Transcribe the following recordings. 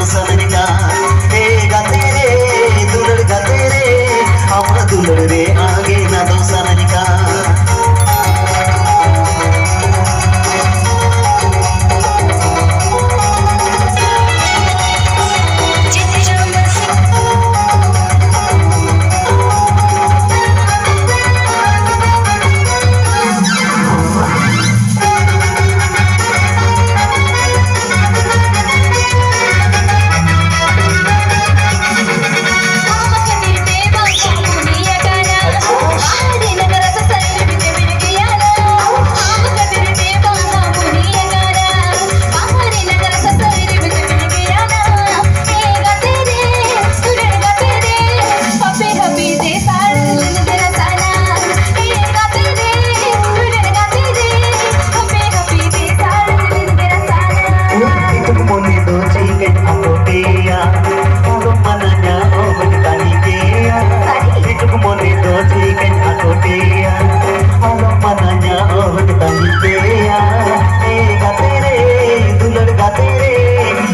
दोसन का ए गाते रे दुलड़ गाते रे हम दुलड़ रे आगे ना दोसन का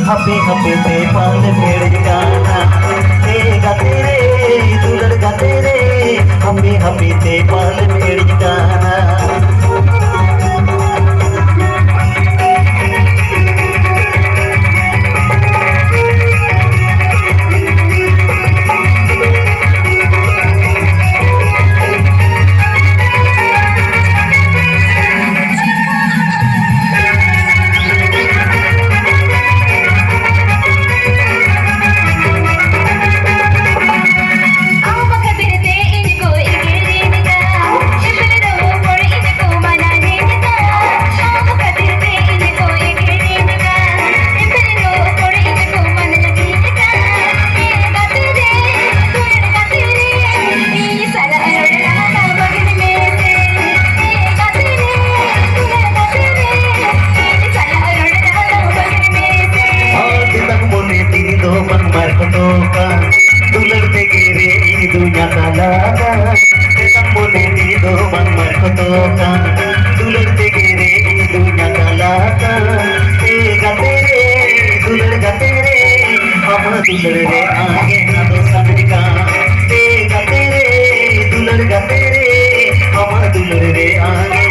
हपे हपे ते पाल भेड़ गाना ए गाते रे दुलड़ गाते रे हपे हपे ते पाल भेड़ गाना दुलड़ ते गिरे दुनिया का लागा मोने दी दो मन मर का दुलड़ ते गिरे दुनिया का लागा ए गाते रे दुलड़ गाते रे हम दुलड़ रे आगे ना दोसन का ए गाते रे दुलड़ गाते रे हम दुलड़ रे आगे